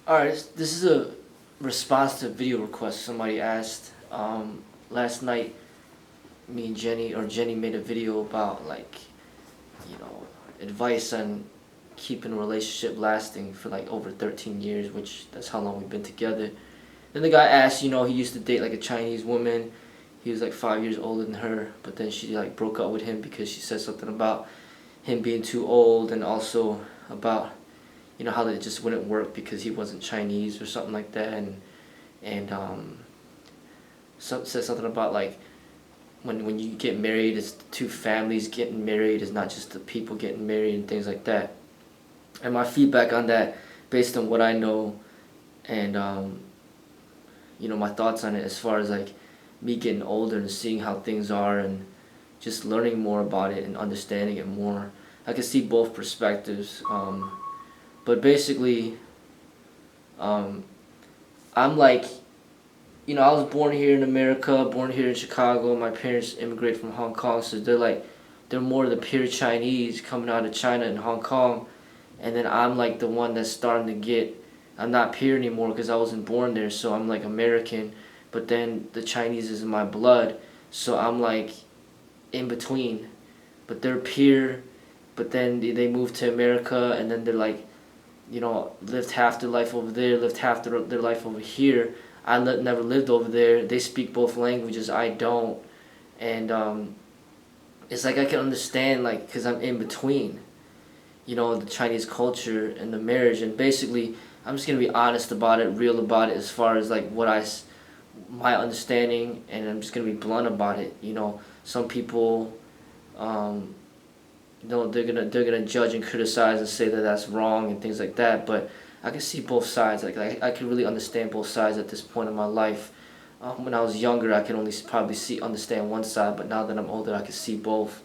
Alright, this is a response to a video request somebody asked. Last night, me and Jenny made a video about, like, you know, advice on keeping a relationship lasting for like over 13 years, which that's how long we've been together. Then the guy asked, he used to date like a Chinese woman. He was like 5 years older than her, but then she like broke up with him because she said something about him being too old, and also about how it just wouldn't work because he wasn't Chinese or something like that, and said something about like when you get married, it's the two families getting married, it's not just the people getting married and things like that. And my feedback on that, based on what I know, and my thoughts on it, as far as like me getting older and seeing how things are and just learning more about it and understanding it more. I can see both perspectives. But basically, um, I'm like, I was born here in America, born here in Chicago. My parents immigrated from Hong Kong, so they're more of the pure Chinese coming out of China and Hong Kong. And then I'm like the one that's starting to get, I'm not pure anymore because I wasn't born there, so I'm like American. But then the Chinese is in my blood, so I'm like in between. But they're pure, but then they moved to America, and then they're like, lived half their life over there, lived half their life over here. Never lived over there. They speak both languages. I don't. And it's like I can understand, like, because I'm in between, the Chinese culture and the marriage. And basically, I'm just going to be honest about it, real about it, as far as, like, my understanding, and I'm just going to be blunt about it. Some people, they're gonna judge and criticize and say that that's wrong and things like that. But I can see both sides. Like I can really understand both sides at this point in my life. When I was younger, I could only probably understand one side, but now that I'm older, I can see both.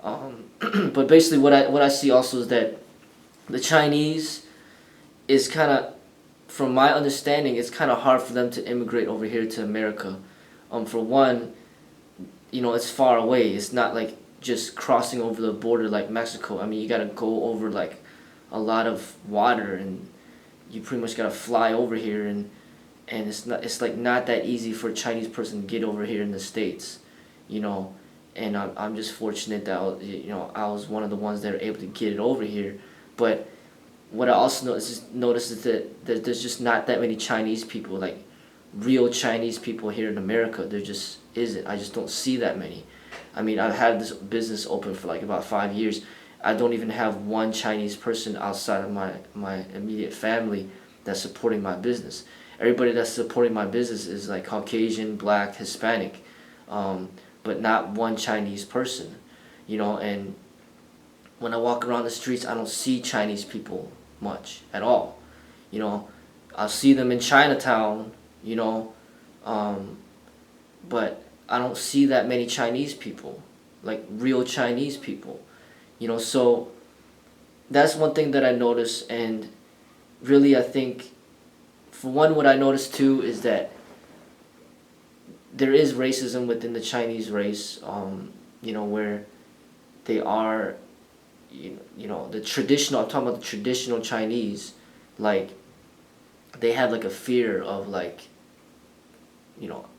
But basically, what I see also is that the Chinese is kind of, from my understanding, it's kind of hard for them to immigrate over here to America. For one, it's far away. It's not like just crossing over the border like Mexico. I mean, you gotta go over like a lot of water, and you pretty much gotta fly over here, and it's like not that easy for a Chinese person to get over here in the States, you know. And I'm just fortunate that I was one of the ones that are able to get it over here. But what I also noticed is that there's just not that many Chinese people, like real Chinese people here in America. There just isn't. I just don't see that many. I mean, I've had this business open for like about 5 years. I don't even have one Chinese person outside of my immediate family that's supporting my business. Everybody that's supporting my business is like Caucasian, Black, Hispanic, but not one Chinese person, and when I walk around the streets, I don't see Chinese people much at all. You know, I'll see them in Chinatown, um, but I don't see that many Chinese people, like real Chinese people. So that's one thing that I noticed, and really I think, for one, what I noticed too is that there is racism within the Chinese race, where they are, the traditional, I'm talking about the traditional Chinese, like, they have like a fear of like,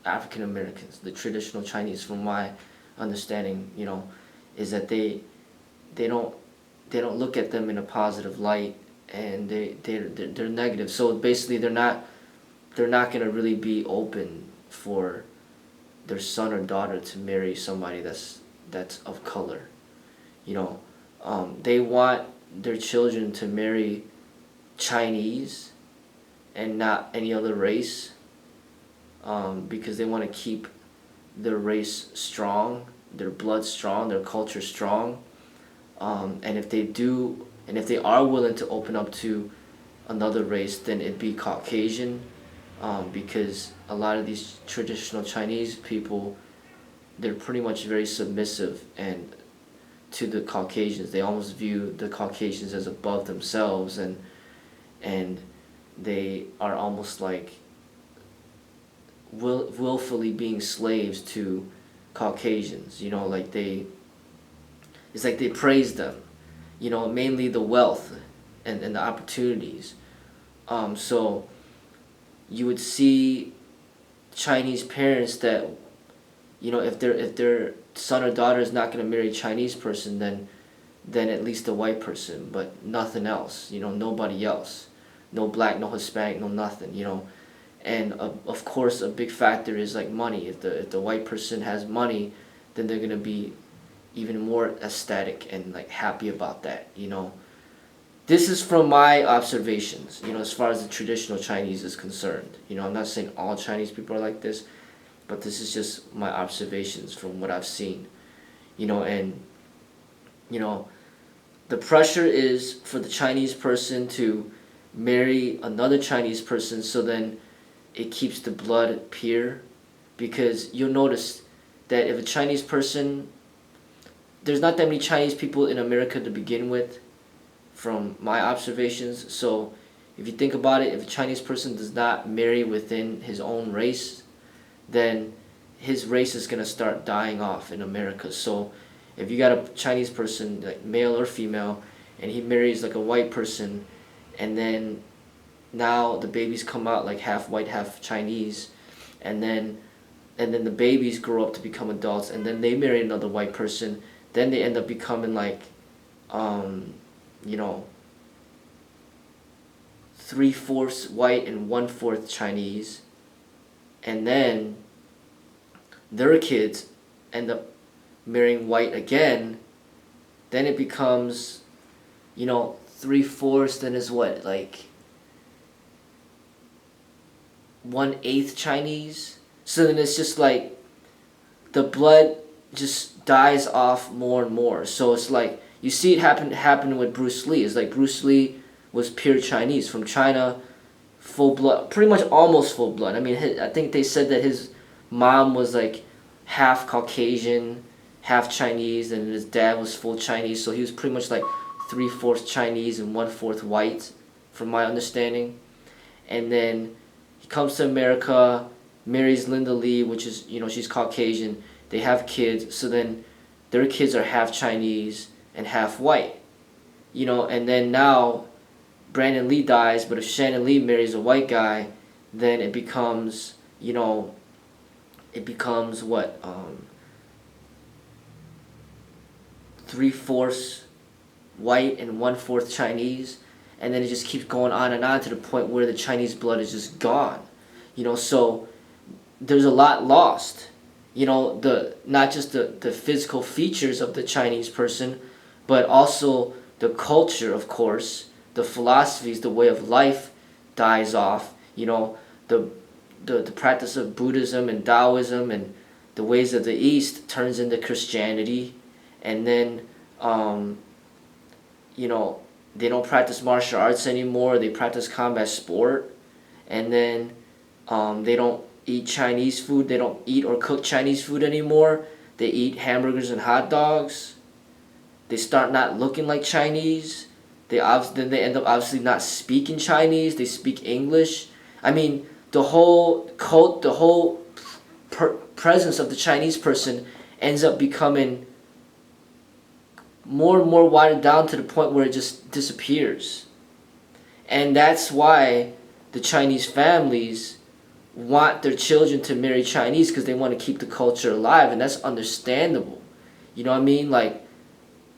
African Americans, the traditional Chinese, from my understanding, is that they don't they don't look at them in a positive light, and they're negative. So basically, they're not gonna really be open for their son or daughter to marry somebody that's of color. You know, they want their children to marry Chinese and not any other race, because they want to keep their race strong, their blood strong, their culture strong. And if they are willing to open up to another race, then it'd be Caucasian, because a lot of these traditional Chinese people, they're pretty much very submissive and to the Caucasians. They almost view the Caucasians as above themselves, and they are almost like willfully being slaves to Caucasians. It's like they praise them, mainly the wealth and the opportunities. So you would see Chinese parents that, if their son or daughter is not going to marry a Chinese person, then at least a white person, but nothing else. Nobody else, no black, no Hispanic, no nothing. And of course, a big factor is like money. If the white person has money, then they're gonna be even more ecstatic and like happy about that. This is from my observations. As far as the traditional Chinese is concerned. I'm not saying all Chinese people are like this, but this is just my observations from what I've seen. And you know the pressure is for the Chinese person to marry another Chinese person, so then it keeps the blood pure. Because you'll notice that if a Chinese person, there's not that many Chinese people in America to begin with, from my observations. So if you think about it, if a Chinese person does not marry within his own race, then his race is going to start dying off in America. So if you got a Chinese person, like male or female, and he marries like a white person, and then now the babies come out like half white, half Chinese, and then the babies grow up to become adults, and then they marry another white person, then they end up becoming like, you know, 3/4 white and 1/4 Chinese, and then their kids end up marrying white again, then it becomes, 3/4, then is what, like 1/8 Chinese. So then it's just like the blood just dies off more and more. So it's like you see it happen with Bruce Lee. It's like Bruce Lee was pure Chinese from China, full blood, pretty much almost full blood. I mean, I think they said that his mom was like half Caucasian, half Chinese, and his dad was full Chinese. So he was pretty much like 3/4 Chinese and 1/4 white, from my understanding. And then he comes to America, marries Linda Lee, which is, she's Caucasian. They have kids, so then their kids are half Chinese and half white. And then now Brandon Lee dies, but if Shannon Lee marries a white guy, then it becomes, what, 3/4 white and 1/4 Chinese, and then it just keeps going on and on to the point where the Chinese blood is just gone. So there's a lot lost. Not just the physical features of the Chinese person, but also the culture, of course, the philosophies, the way of life dies off. The practice of Buddhism and Taoism and the ways of the East turns into Christianity, and then they don't practice martial arts anymore. They practice combat sport, and then they don't eat Chinese food. They don't eat or cook Chinese food anymore. They eat hamburgers and hot dogs. They start not looking like Chinese. Then they end up obviously not speaking Chinese. They speak English. I mean, the whole presence of the Chinese person ends up becoming more and more watered down to the point where it just disappears. And that's why the Chinese families want their children to marry Chinese, because they want to keep the culture alive, and that's understandable. You know what I mean? Like,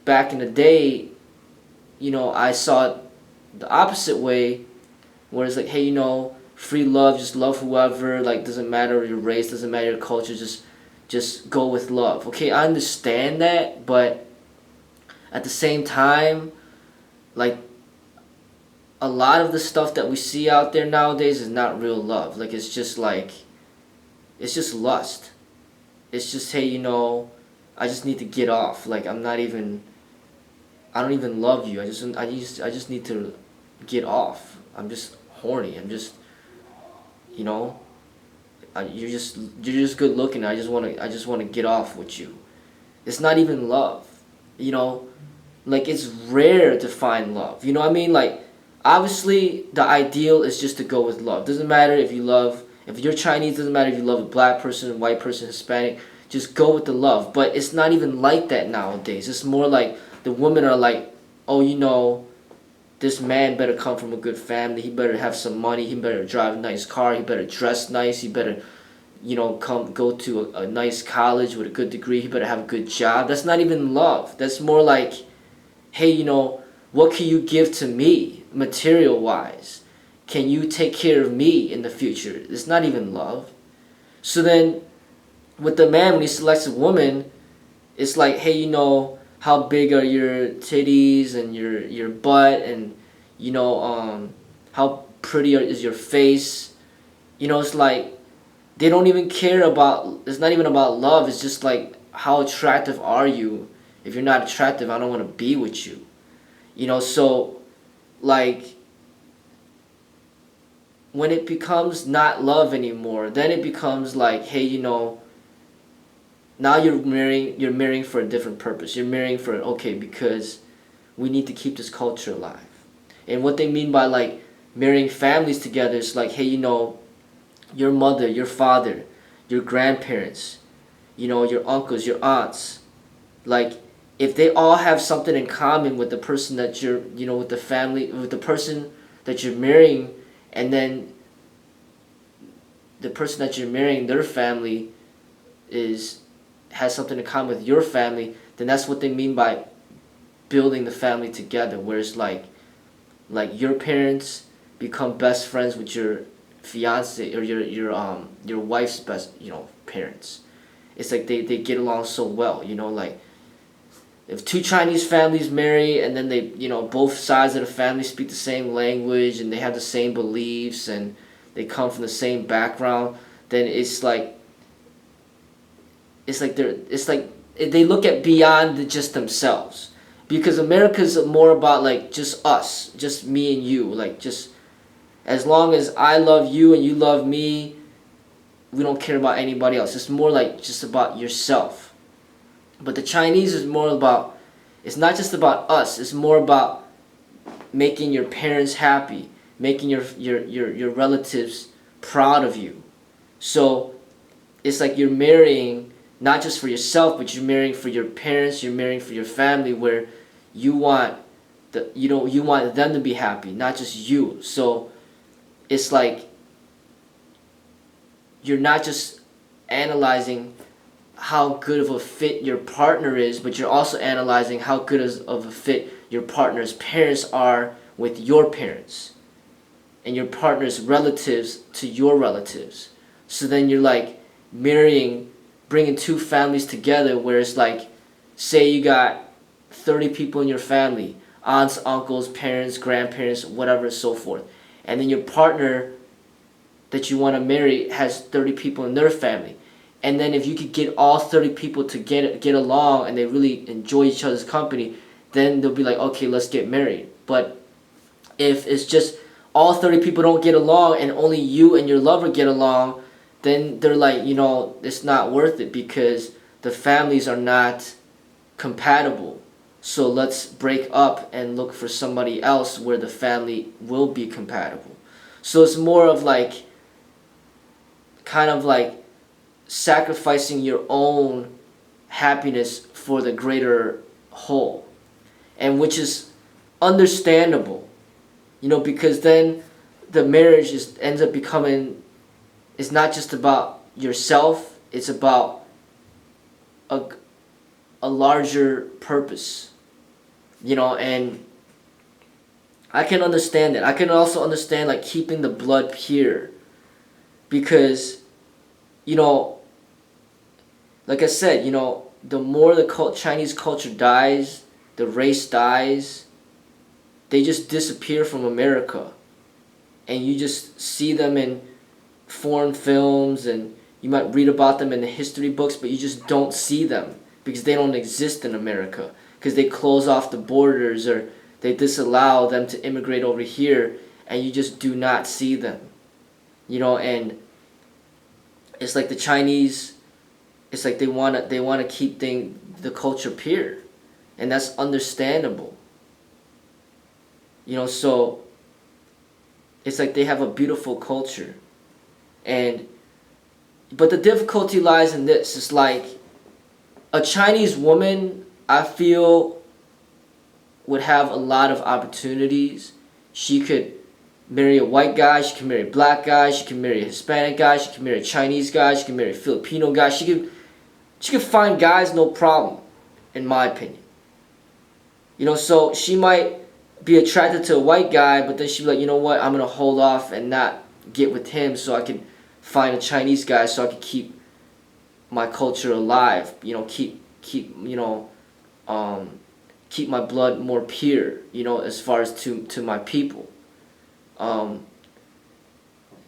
back in the day, I saw it the opposite way, where it's like, hey, free love, just love whoever, like, doesn't matter your race, doesn't matter your culture, just go with love. Okay, I understand that, but at the same time, like, a lot of the stuff that we see out there nowadays is not real love. Like, it's just lust. It's just, hey, I just need to get off. Like, I don't even love you. I just need to get off. I'm just horny. I'm just, you're just good looking. I just want to get off with you. It's not even love. Like, it's rare to find love. You know what I mean? Like, obviously, the ideal is just to go with love. Doesn't matter if you're Chinese, doesn't matter if you love a black person, white person, Hispanic, just go with the love. But it's not even like that nowadays. It's more like the women are like, oh, this man better come from a good family. He better have some money. He better drive a nice car. He better dress nice. He better, come go to a nice college with a good degree. He better have a good job. That's not even love. That's more like, hey, what can you give to me material wise? Can you take care of me in the future? It's not even love. So then, with the man, when he selects a woman, it's like, hey, how big are your titties and your butt, and how pretty is your face? It's like they don't even care about. It's not even about love. It's just like, how attractive are you? If you're not attractive, I don't want to be with you. So like when it becomes not love anymore, then it becomes like, hey, now you're marrying for a different purpose. You're marrying for, okay, because we need to keep this culture alive. And what they mean by like marrying families together is like, hey, your mother, your father, your grandparents, your uncles, your aunts, like if they all have something in common with the person that you're, with the family, with the person that you're marrying, and then the person that you're marrying, their family is has something in common with your family, then that's what they mean by building the family together. Where it's like your parents become best friends with your fiance or your wife's best parents. It's like they get along so well. Like if two Chinese families marry and then they both sides of the family speak the same language and they have the same beliefs and they come from the same background, then it's like they look at beyond just themselves, because America's more about like just us, just me and you, like just as long as I love you and you love me, we don't care about anybody else. It's more like just about yourself. But the Chinese is more about, it's not just about us, it's more about making your parents happy, making your relatives proud of you. So it's like you're marrying not just for yourself, but you're marrying for your parents, you're marrying for your family, where you want you want them to be happy, not just you. So it's like you're not just analyzing how good of a fit your partner is, but you're also analyzing how good of a fit your partner's parents are with your parents and your partner's relatives to your relatives. So then you're like bringing two families together, where it's like, say you got 30 people in your family, aunts, uncles, parents, grandparents, whatever, so forth. And then your partner that you want to marry has 30 people in their family. And then if you could get all 30 people to get along and they really enjoy each other's company, then they'll be like, okay, let's get married. But if it's just all 30 people don't get along and only you and your lover get along, then they're like, it's not worth it because the families are not compatible. So let's break up and look for somebody else where the family will be compatible. So it's more of like, kind of like sacrificing your own happiness for the greater whole. And which is understandable, because then the marriage ends up becoming, it's not just about yourself, it's about a larger purpose, and I can understand that. I can also understand like keeping the blood pure, because, like I said, the more the Chinese culture dies, the race dies, they just disappear from America. And you just see them in foreign films and you might read about them in the history books, but you just don't see them because they don't exist in America, because they close off the borders or they disallow them to immigrate over here, and you just do not see them. And it's like the Chinese, it's like they want to keep the culture pure, and that's understandable. So it's like they have a beautiful culture, but the difficulty lies in this. It's like a Chinese woman, I feel, would have a lot of opportunities. She could marry a white guy, she can marry a black guy, she can marry a Hispanic guy, she can marry a Chinese guy, she can marry a Filipino guy. She could find guys no problem, in my opinion. So she might be attracted to a white guy, but then she'd be like, you know what, I'm gonna hold off and not get with him so I can find a Chinese guy so I can keep my culture alive. Keep my blood more pure. As far as to my people.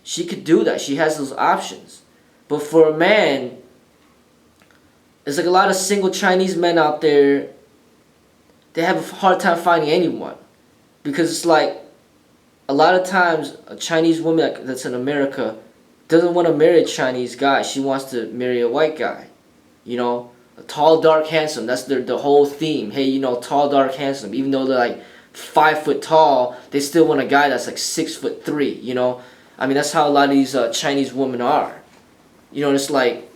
She could do that. She has those options. But for a man, there's like a lot of single Chinese men out there. They have a hard time finding anyone, because it's like a lot of times a Chinese woman that's in America doesn't want to marry a Chinese guy. She wants to marry a white guy. A tall, dark, handsome. That's the whole theme. Hey, tall, dark, handsome. Even though they're like 5 foot tall, they still want a guy that's like 6'3". That's how a lot of these Chinese women are. It's like,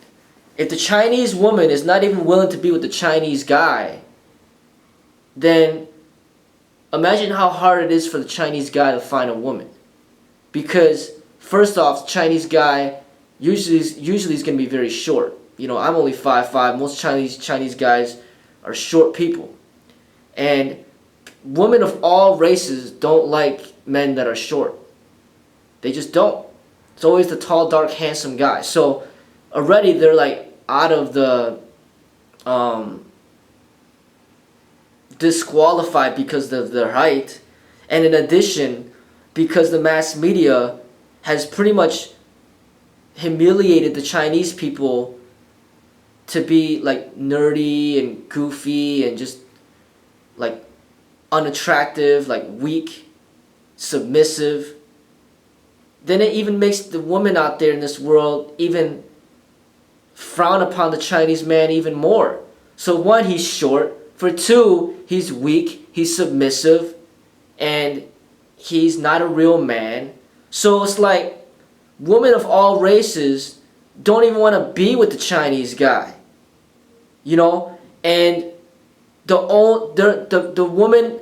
if the Chinese woman is not even willing to be with the Chinese guy, then imagine how hard it is for the Chinese guy to find a woman. Because first off, the Chinese guy usually is going to be very short. I'm only 5'5". Most Chinese guys are short people. And women of all races don't like men that are short. They just don't. It's always the tall, dark, handsome guy. So already they're like out of the disqualified because of their height. And in addition, because the mass media has pretty much humiliated the Chinese people to be like nerdy and goofy and just like unattractive, like weak, submissive, then it even makes the woman out there in this world even frown upon the Chinese man even more. So one, he's short. For two, he's weak, he's submissive, and he's not a real man. So it's like women of all races don't even want to be with the Chinese guy. And the women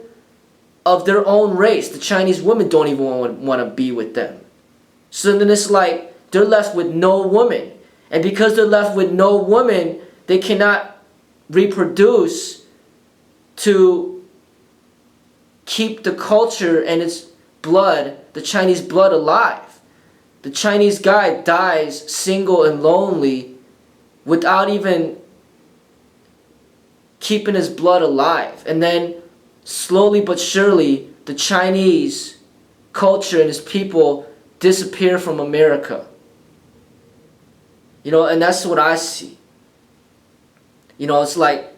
of their own race, the Chinese women, don't even want to be with them. So then it's like they're left with no woman. And because they're left with no woman, they cannot reproduce to keep the culture and its blood, the Chinese blood, alive. The Chinese guy dies single and lonely without even keeping his blood alive. And then slowly but surely the Chinese culture and his people disappear from America. And that's what I see. It's like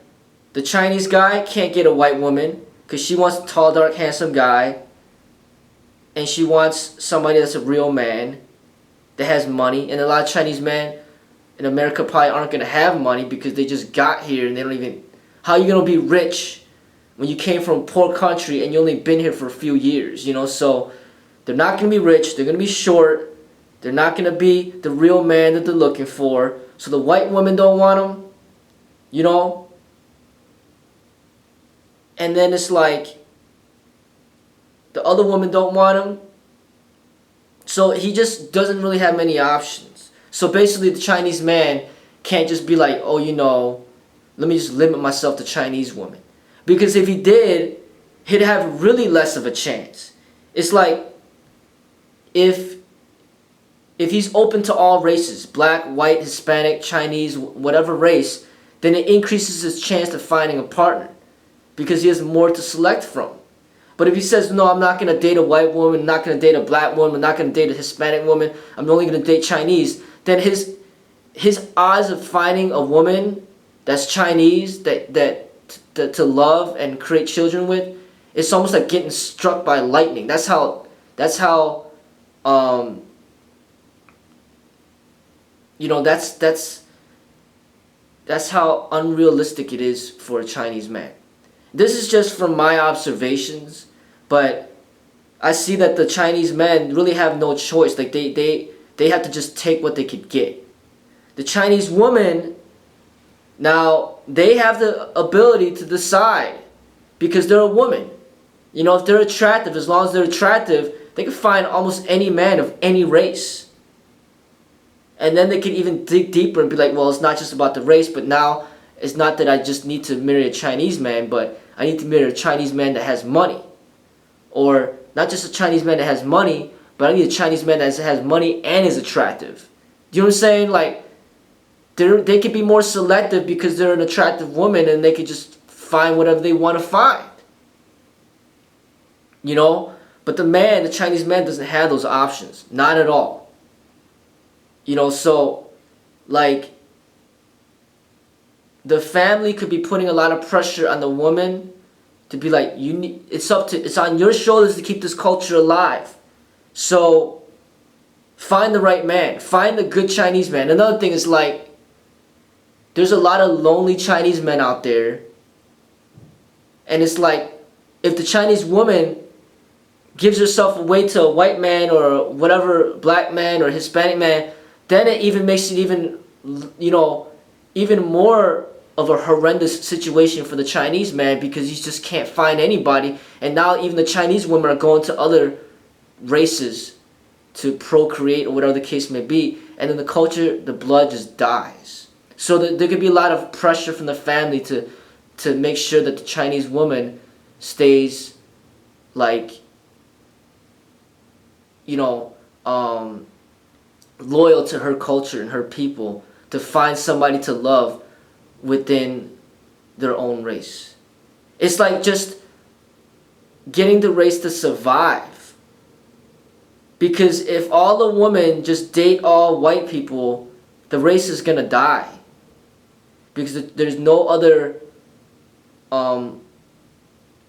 the Chinese guy can't get a white woman because she wants a tall, dark, handsome guy, and she wants somebody that's a real man that has money. And a lot of Chinese men in America probably aren't going to have money because they just got here and they don't even... How are you going to be rich when you came from a poor country and you only been here for a few years? So they're not going to be rich. They're going to be short. They're not going to be the real man that they're looking for. So the white women don't want them. And then it's like the other women don't want him. So he just doesn't really have many options. So basically the Chinese man can't just be like, oh, let me just limit myself to Chinese women. Because if he did, he'd have really less of a chance. It's like if he's open to all races, black, white, Hispanic, Chinese, whatever race, then it increases his chance of finding a partner because he has more to select from. But if he says, no, I'm not going to date a white woman, I'm not going to date a black woman, I'm not going to date a Hispanic woman, I'm only going to date Chinese, then his odds of finding a woman that's Chinese, that to love and create children with, it's almost like getting struck by lightning. That's how that's how unrealistic it is for a Chinese man. This is just from my observations, but I see that the Chinese men really have no choice. Like they have to just take what they could get. The Chinese woman, now they have the ability to decide because they're a woman. You know, if they're attractive, as long as they're attractive, they can find almost any man of any race. And then they can even dig deeper and be like, well, it's not just about the race, but now it's not that I just need to marry a Chinese man, but I need to marry a Chinese man that has money. Or not just a Chinese man that has money, but I need a Chinese man that has money and is attractive. Do you know what I'm saying? Like, they can be more selective because they're an attractive woman and they can just find whatever they want to find. You know? But the Chinese man doesn't have those options. Not at all. You know, so, like, the family could be putting a lot of pressure on the woman to be like, it's on your shoulders to keep this culture alive. So, find the right man. Find the good Chinese man. Another thing is, like, there's a lot of lonely Chinese men out there. And it's like, if the Chinese woman gives herself away to a white man or whatever, black man or Hispanic man, then it even makes it even, you know, even more of a horrendous situation for the Chinese man, because he just can't find anybody. And now even the Chinese women are going to other races to procreate or whatever the case may be. And then the culture, the blood just dies. So there could be a lot of pressure from the family to make sure that the Chinese woman stays, like, you know, loyal to her culture and her people, to find somebody to love within their own race. It's like just getting the race to survive. Because if all the women just date all white people, the race is gonna die. Because there's no other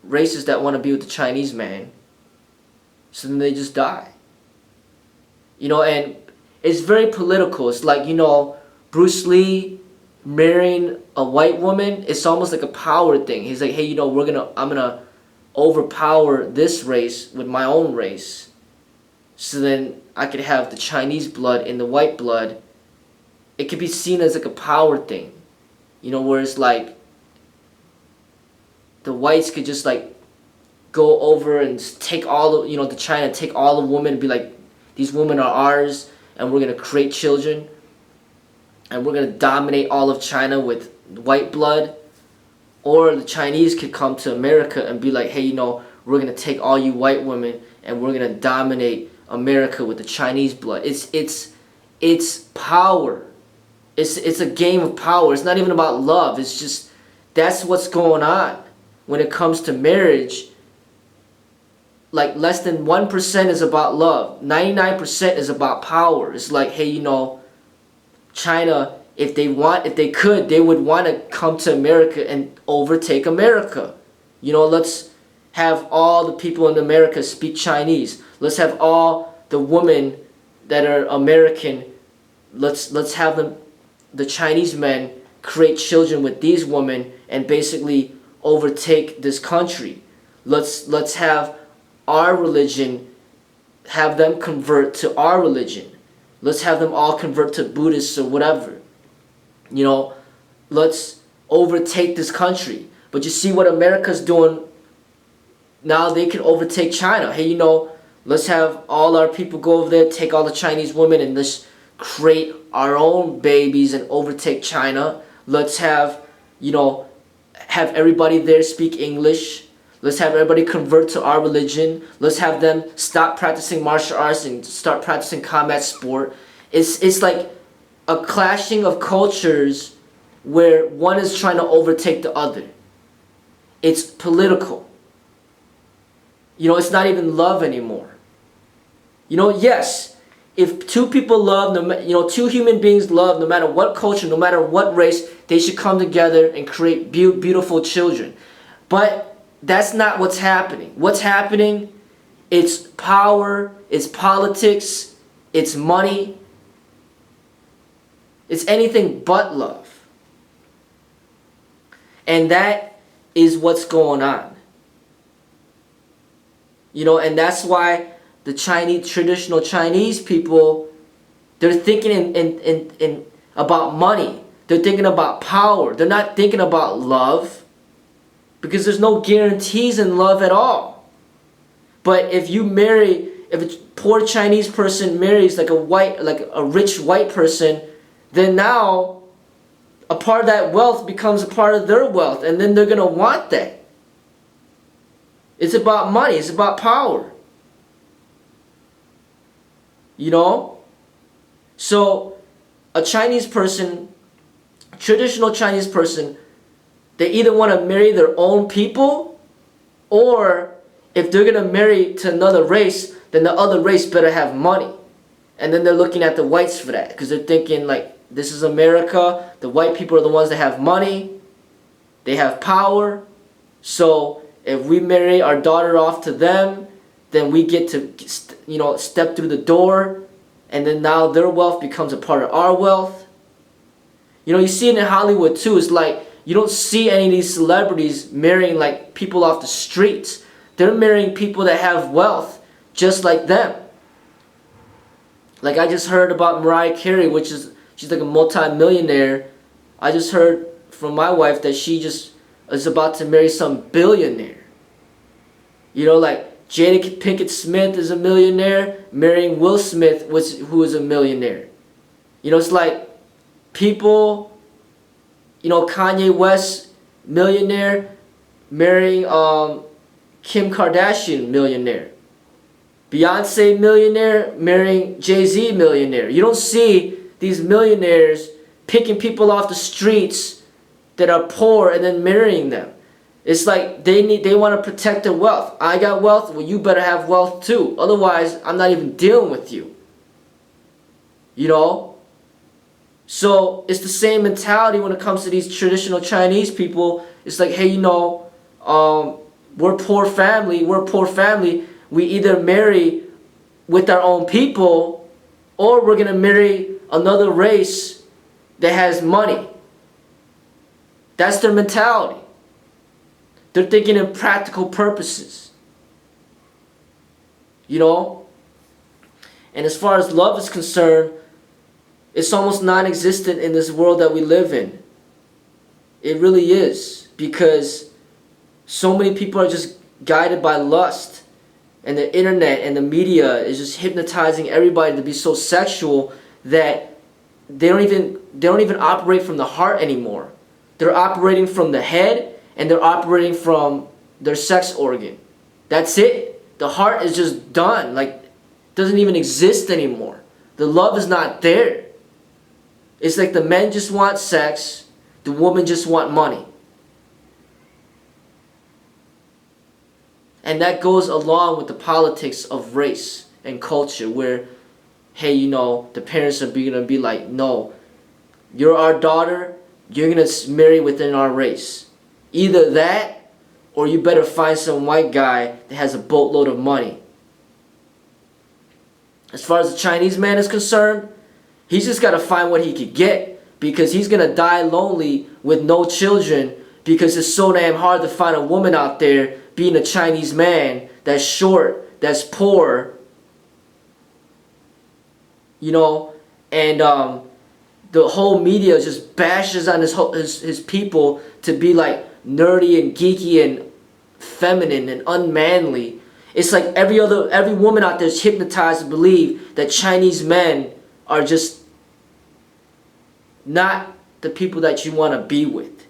races that want to be with the Chinese man. So then they just die. You know, and it's very political. It's like, you know, Bruce Lee marrying a white woman. It's almost like a power thing. He's like, hey, you know, I'm gonna overpower this race with my own race. So then I could have the Chinese blood and the white blood. It could be seen as like a power thing. You know, where it's like the whites could just like go over and take all the, you know, the China, take all the women and be like, these women are ours and we're going to create children and we're going to dominate all of China with white blood. Or the Chinese could come to America and be like, hey, you know, we're going to take all you white women and we're going to dominate America with the Chinese blood. It's power. It's a game of power. It's not even about love. It's just, that's what's going on when it comes to marriage. Like, less than 1% is about love. 99% is about power. It's like, hey, you know, China, if they could, they would want to come to America and overtake America. You know, let's have all the people in America speak Chinese. Let's have all the women that are American, let's have them, the Chinese men, create children with these women and basically overtake this country. Let's have our religion, have them convert to our religion. Let's have them all convert to Buddhists or whatever. You know, let's overtake this country. But you see what America's doing now? They can overtake China. Hey, you know, let's have all our people go over there, take all the Chinese women, and let's create our own babies and overtake China. Let's have, you know, have everybody there speak English. Let's have everybody convert to our religion. Let's have them stop practicing martial arts and start practicing combat sport. It's like a clashing of cultures where one is trying to overtake the other. It's political. You know, it's not even love anymore. You know, yes, if two people love, you know, two human beings love, no matter what culture, no matter what race, they should come together and create beautiful children. But that's not what's happening. What's happening, it's power, it's politics, it's money. It's anything but love. And that is what's going on. You know, and that's why the traditional Chinese people, they're thinking in about money. They're thinking about power. They're not thinking about love. Because there's no guarantees in love at all. But if a poor Chinese person marries like a rich white person, then now a part of that wealth becomes a part of their wealth, and then they're gonna want that. It's about money. It's about power. You know? So a Chinese person, traditional Chinese person, they either want to marry their own people, or if they're going to marry to another race, then the other race better have money. And then they're looking at the whites for that, because they're thinking like, this is America, the white people are the ones that have money, they have power, so if we marry our daughter off to them, then we get to, you know, step through the door, and then now their wealth becomes a part of our wealth. You know, you see it in Hollywood too. It's like you don't see any of these celebrities marrying like people off the streets. They're marrying people that have wealth just like them. Like I just heard about Mariah Carey, she's like a multi-millionaire. I just heard from my wife that she just is about to marry some billionaire. You know, like Jada Pinkett Smith is a millionaire marrying Will Smith, who is a millionaire. You know, it's like people, you know, Kanye West, millionaire, marrying Kim Kardashian, millionaire. Beyonce, millionaire, marrying Jay-Z, millionaire. You don't see these millionaires picking people off the streets that are poor and then marrying them. It's like they want to protect their wealth. I got wealth, well you better have wealth too. Otherwise, I'm not even dealing with you. You know? So it's the same mentality when it comes to these traditional Chinese people. It's like, hey, you know, we're a poor family. We either marry with our own people, or we're going to marry another race that has money. That's their mentality. They're thinking in practical purposes. You know? And as far as love is concerned, it's almost non-existent in this world that we live in. It really is. Because so many people are just guided by lust. And the internet and the media is just hypnotizing everybody to be so sexual that they don't even operate from the heart anymore. They're operating from the head, and they're operating from their sex organ. That's it. The heart is just done. Like, doesn't even exist anymore. The love is not there. It's like the men just want sex, the women just want money. And that goes along with the politics of race and culture, where, hey, you know, the parents are going to be like, no, you're our daughter, you're going to marry within our race. Either that, or you better find some white guy that has a boatload of money. As far as the Chinese man is concerned, he's just got to find what he could get, because he's going to die lonely with no children, because it's so damn hard to find a woman out there being a Chinese man that's short, that's poor, you know, and the whole media just bashes on his people to be like nerdy and geeky and feminine and unmanly. It's like every woman out there is hypnotized to believe that Chinese men are just not the people that you want to be with.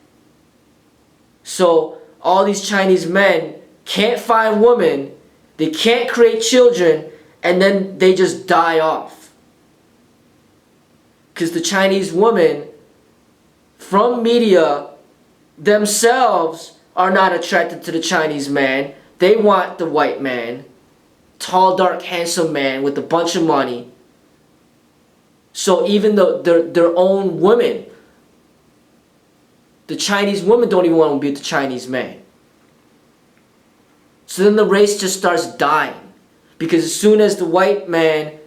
So all these Chinese men can't find women, they can't create children, and then they just die off. Because the Chinese women from media themselves are not attracted to the Chinese man. They want the white man, tall, dark, handsome man with a bunch of money. So even though their own women, the Chinese women don't even want to be with the Chinese man. So then the race just starts dying. Because as soon as the white man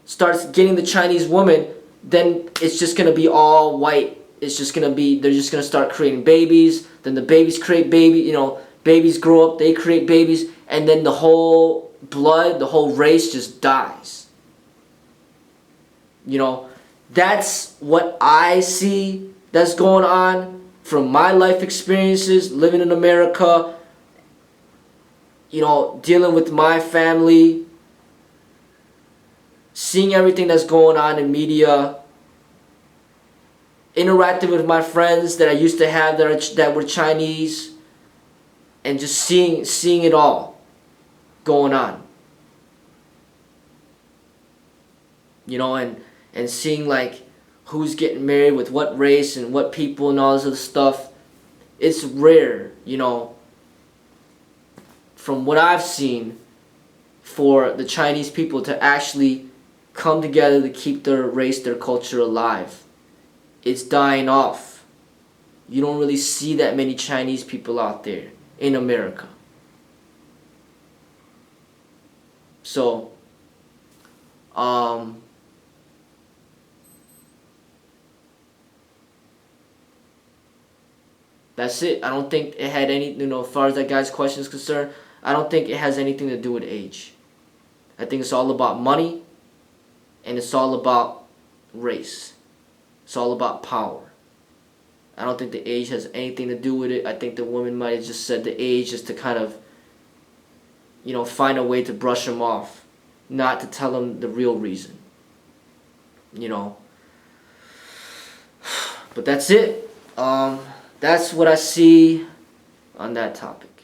starts getting the Chinese woman, then it's just going to be all white. It's just going to be, they're just going to start creating babies. Then the babies create babies grow up, they create babies. And then the whole blood, the whole race just dies. You know, that's what I see that's going on from my life experiences living in America. dealing with my family, seeing everything that's going on in media, interacting with my friends that I used to have that were Chinese, and just seeing it all going on. And seeing like who's getting married with what race and what people and all this other stuff. It's rare, from what I've seen, for the Chinese people to actually come together to keep their race, their culture alive. It's dying off. You don't really see that many Chinese people out there in America. So, that's it. I don't think it had any, as far as that guy's question is concerned, I don't think it has anything to do with age. I think it's all about money, and it's all about race. It's all about power. I don't think the age has anything to do with it. I think the woman might have just said the age just to kind of, find a way to brush him off, not to tell him the real reason. But that's it. That's what I see on that topic.